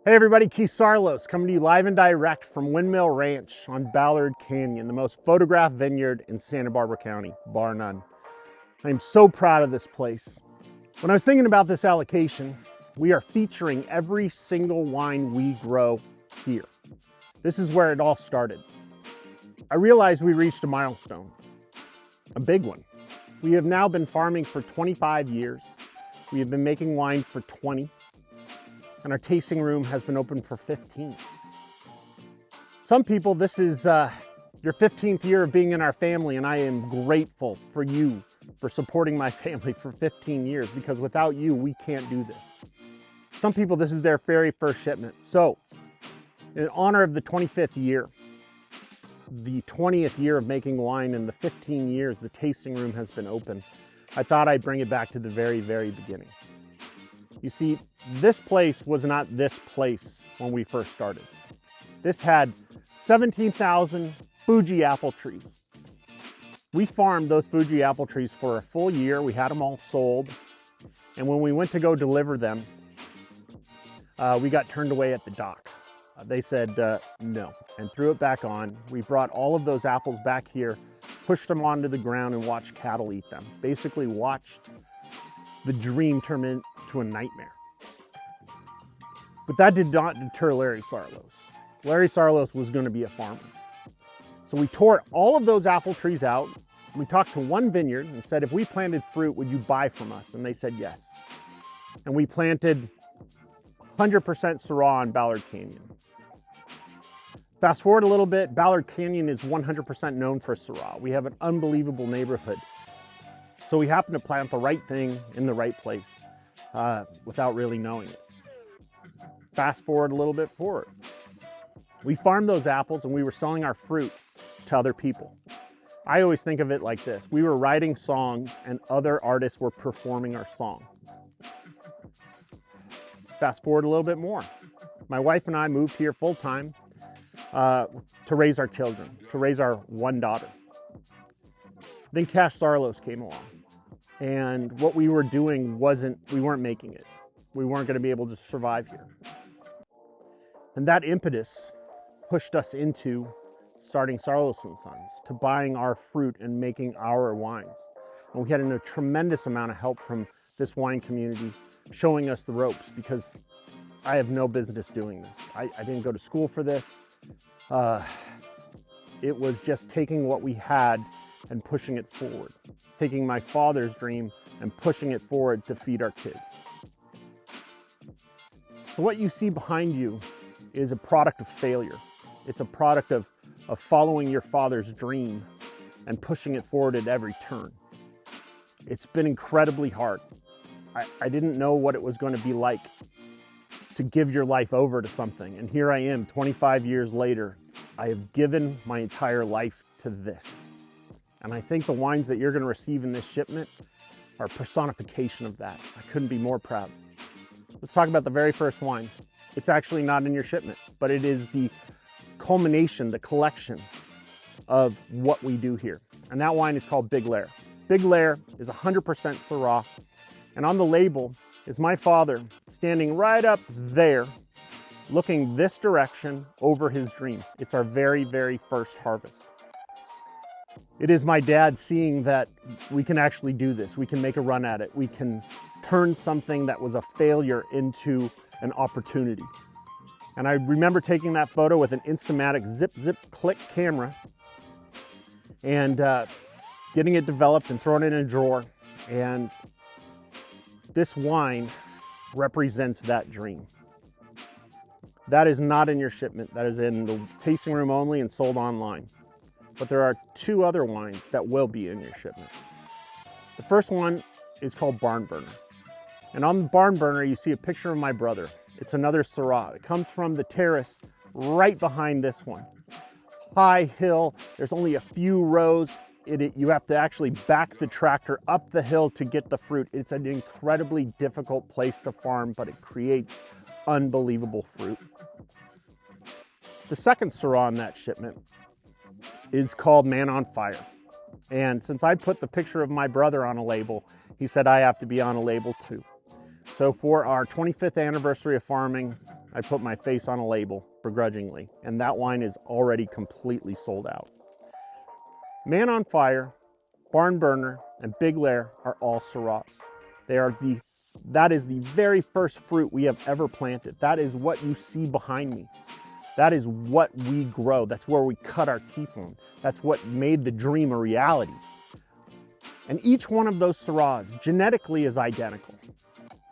Hey everybody, Keith Saarloos coming to you live and direct from Windmill Ranch on Ballard Canyon, the most photographed vineyard in Santa Barbara County, bar none. I am so proud of this place. When I was thinking about this allocation, we are featuring every single wine we grow here. This is where it all started. I realized we reached a milestone, a big one. We have now been farming for 25 years. We have been making wine for 20. And our tasting room has been open for 15. Some people, this is your 15th year of being in our family, and I am grateful for you for supporting my family for 15 years, because without you, we can't do this. Some people, this is their very first shipment. So, in honor of the 25th year, the 20th year of making wine, and the 15 years the tasting room has been open, I thought I'd bring it back to the very, very beginning. You see, this place was not this place when we first started. This had 17,000 Fuji apple trees. We farmed those Fuji apple trees for a full year. We had them all sold. And when we went to go deliver them, we got turned away at the dock. They said no, and threw it back on. We brought all of those apples back here, pushed them onto the ground, and watched cattle eat them. Basically watched the dream turn into a nightmare. But that did not deter Larry Saarloos. Larry Saarloos was going to be a farmer. So we tore all of those apple trees out. We talked to one vineyard and said, if we planted fruit, would you buy from us? And they said yes. And we planted 100% Syrah on Ballard Canyon. Fast forward a little bit, Ballard Canyon is 100% known for Syrah. We have an unbelievable neighborhood. So we happened to plant the right thing in the right place without really knowing it. Fast forward a little bit forward. We farmed those apples and we were selling our fruit to other people. I always think of it like this. We were writing songs and other artists were performing our song. Fast forward a little bit more. My wife and I moved here full time to raise our children, to raise our one daughter. Then Cash Saarloos came along. And what we were doing we weren't making it. We weren't going to be able to survive here. And that impetus pushed us into starting Saarloos & Sons, to buying our fruit and making our wines. And we had a tremendous amount of help from this wine community showing us the ropes, because I have no business doing this. I didn't go to school for this. It was just taking what we had and pushing it forward. Taking my father's dream and pushing it forward to feed our kids. So what you see behind you is a product of failure. It's a product of following your father's dream and pushing it forward at every turn. It's been incredibly hard. I didn't know what it was going to be like to give your life over to something. And here I am, 25 years later. I have given my entire life to this. And I think the wines that you're going to receive in this shipment are a personification of that. I couldn't be more proud. Let's talk about the very first wine. It's actually not in your shipment, but it is the culmination, the collection of what we do here. And that wine is called Big Lair. Big Lair is 100% Syrah. And on the label is my father standing right up there, looking this direction over his dream. It's our very, very first harvest. It is my dad seeing that we can actually do this. We can make a run at it. We can turn something that was a failure into an opportunity. And I remember taking that photo with an Instamatic zip, click camera and getting it developed and throwing it in a drawer. And this wine represents that dream. That is not in your shipment. That is in the tasting room only and sold online. But there are two other wines that will be in your shipment. The first one is called Barn Burner. And on the Barn Burner, you see a picture of my brother. It's another Syrah. It comes from the terrace right behind this one. High hill, there's only a few rows. You have to actually back the tractor up the hill to get the fruit. It's an incredibly difficult place to farm, but it creates unbelievable fruit. The second Syrah in that shipment is called Man on Fire. And since I put the picture of my brother on a label, he said I have to be on a label too. So for our 25th anniversary of farming, I put my face on a label begrudgingly, and that wine is already completely sold out. Man on Fire, Barn Burner, and Big Lair are all Syrahs. That is the very first fruit we have ever planted. That is what you see behind me. That is what we grow. That's where we cut our teeth on. That's what made the dream a reality. And each one of those Syrahs genetically is identical.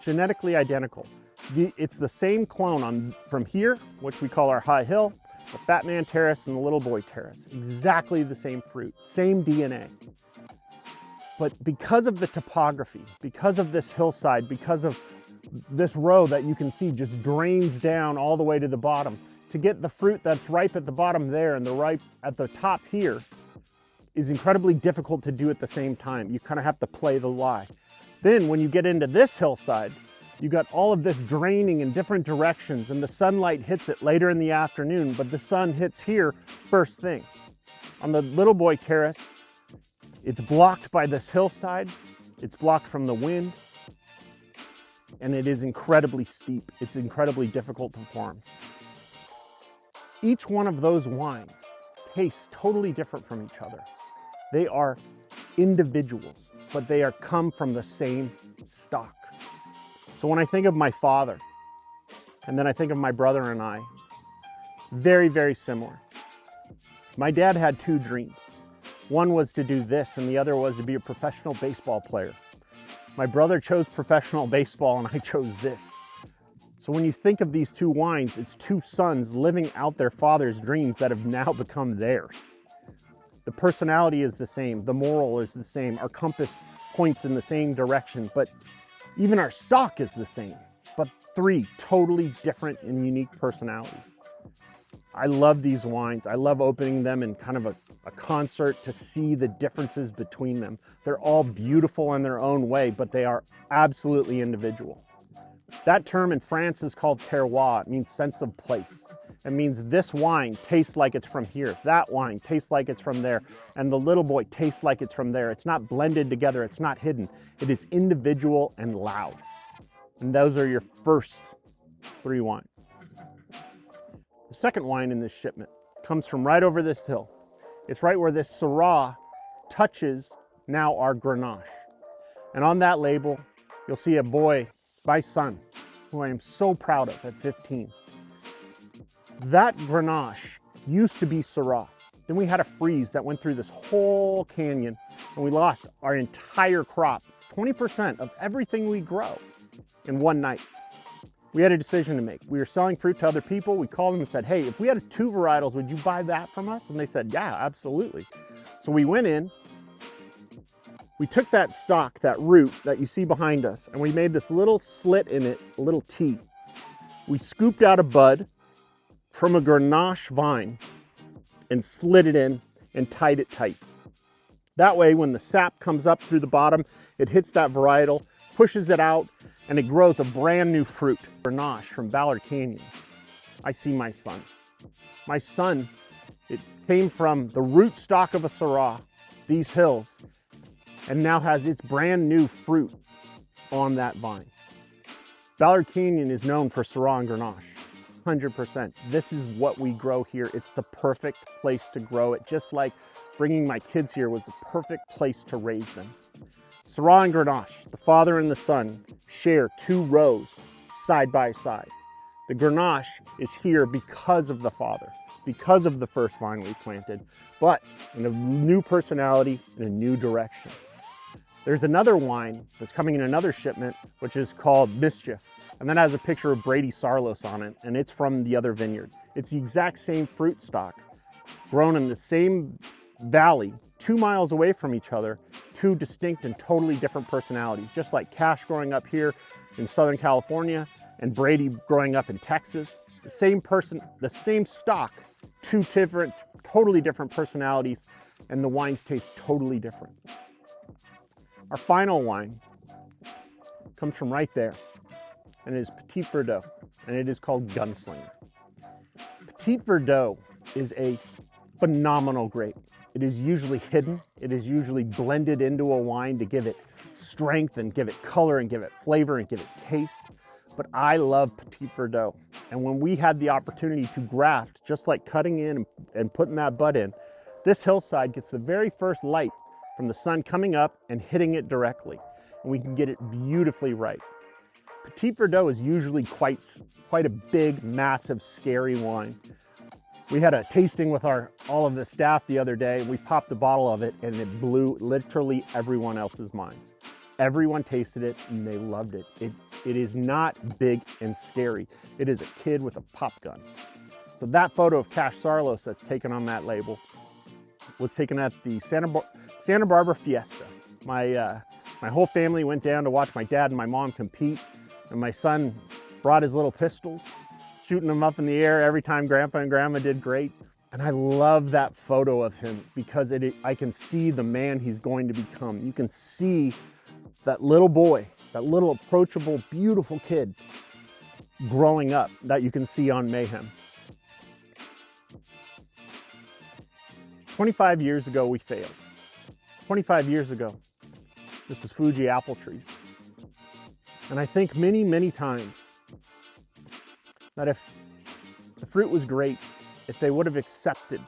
Genetically identical. It's the same clone from here, which we call our high hill, the Fat Man Terrace and the Little Boy Terrace. Exactly the same fruit, same DNA. But because of the topography, because of this hillside, because of this row that you can see just drains down all the way to the bottom, to get the fruit that's ripe at the bottom there and the ripe at the top here is incredibly difficult to do at the same time. You kind of have to play the lie. Then when you get into this hillside, you got all of this draining in different directions and the sunlight hits it later in the afternoon, but the sun hits here first thing. On the Little Boy Terrace, it's blocked by this hillside, it's blocked from the wind, and it is incredibly steep. It's incredibly difficult to farm. Each one of those wines tastes totally different from each other. They are individuals, but they come from the same stock. So when I think of my father, and then I think of my brother and I, very, very similar. My dad had two dreams. One was to do this, and the other was to be a professional baseball player. My brother chose professional baseball, and I chose this. So when you think of these two wines, it's two sons living out their father's dreams that have now become theirs. The personality is the same, the moral is the same, our compass points in the same direction, but even our stock is the same, but three totally different and unique personalities. I love these wines. I love opening them in kind of a concert to see the differences between them. They're all beautiful in their own way, but they are absolutely individual. That term in France is called terroir. It means sense of place. It means this wine tastes like it's from here. That wine tastes like it's from there. And the Little Boy tastes like it's from there. It's not blended together. It's not hidden. It is individual and loud. And those are your first three wines. The second wine in this shipment comes from right over this hill. It's right where this Syrah touches now our Grenache. And on that label, you'll see a boy, my son, who I am so proud of at 15. That Grenache used to be Syrah. Then we had a freeze that went through this whole canyon and we lost our entire crop, 20% of everything we grow in one night. We had a decision to make. We were selling fruit to other people. We called them and said, hey, if we had 2 varietals, would you buy that from us? And they said, yeah, absolutely. So we went in, we took that stalk, that root that you see behind us, and we made this little slit in it, a little T. We scooped out a bud from a Grenache vine and slid it in and tied it tight. That way, when the sap comes up through the bottom, it hits that varietal, pushes it out, and it grows a brand new fruit. Grenache from Ballard Canyon. I see my son. My son, it came from the root stock of a Syrah, these hills, and now has its brand new fruit on that vine. Ballard Canyon is known for Syrah and Grenache, 100%. This is what we grow here. It's the perfect place to grow it, just like bringing my kids here was the perfect place to raise them. Syrah and Grenache, the father and the son, share 2 rows side by side. The Grenache is here because of the father, because of the first vine we planted, but in a new personality, in a new direction. There's another wine that's coming in another shipment, which is called Mischief, and that has a picture of Brady Saarloos on it, and it's from the other vineyard. It's the exact same fruit stock, grown in the same valley, 2 miles away from each other, 2 distinct and totally different personalities, just like Cash growing up here in Southern California and Brady growing up in Texas. The same person, the same stock, 2 different, totally different personalities, and the wines taste totally different. Our final wine comes from right there, and it is Petit Verdot, and it is called Gunslinger. Petit Verdot is a phenomenal grape. It is usually hidden. It is usually blended into a wine to give it strength and give it color and give it flavor and give it taste. but I love Petit Verdot. And when we had the opportunity to graft, just like cutting in and putting that bud in, this hillside gets the very first light from the sun coming up and hitting it directly. And we can get it beautifully right. Petit Verdot is usually quite a big, massive, scary wine. We had a tasting with all of the staff the other day. We popped a bottle of it and it blew literally everyone else's minds. Everyone tasted it and they loved it. It is not big and scary. It is a kid with a pop gun. So that photo of Cash Saarloos that's taken on that label was taken at the Santa Barbara Fiesta. My whole family went down to watch my dad and my mom compete, and my son brought his little pistols, shooting them up in the air every time Grandpa and Grandma did great. And I love that photo of him because I can see the man he's going to become. You can see that little boy, that little approachable, beautiful kid growing up that you can see on Mayhem. 25 years ago, we failed. 25 years ago, this was Fuji apple trees. And I think many, many times that if the fruit was great, if they would have accepted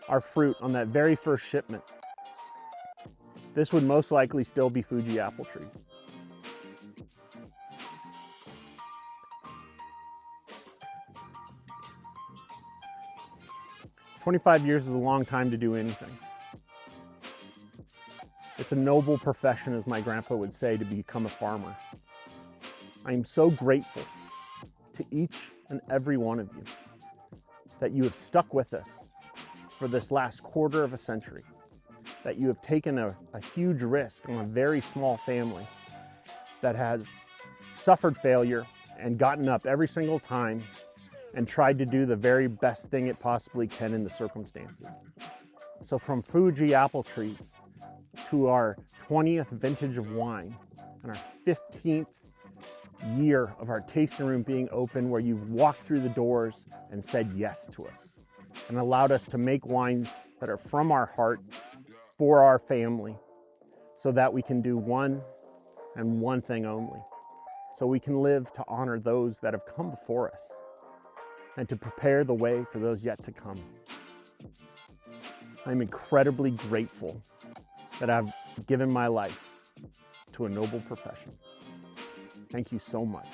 our fruit on that very first shipment, this would most likely still be Fuji apple trees. "25 years is a long time to do anything. It's a noble profession, as my grandpa would say, to become a farmer. I am so grateful to each and every one of you that you have stuck with us for this last quarter of a century, that you have taken a huge risk on a very small family that has suffered failure and gotten up every single time and tried to do the very best thing it possibly can in the circumstances. So from Fuji apple trees to our 20th vintage of wine and our 15th year of our tasting room being open, where you've walked through the doors and said yes to us and allowed us to make wines that are from our heart for our family, so that we can do one and one thing only, so we can live to honor those that have come before us and to prepare the way for those yet to come. I'm incredibly grateful that I've given my life to a noble profession. Thank you so much.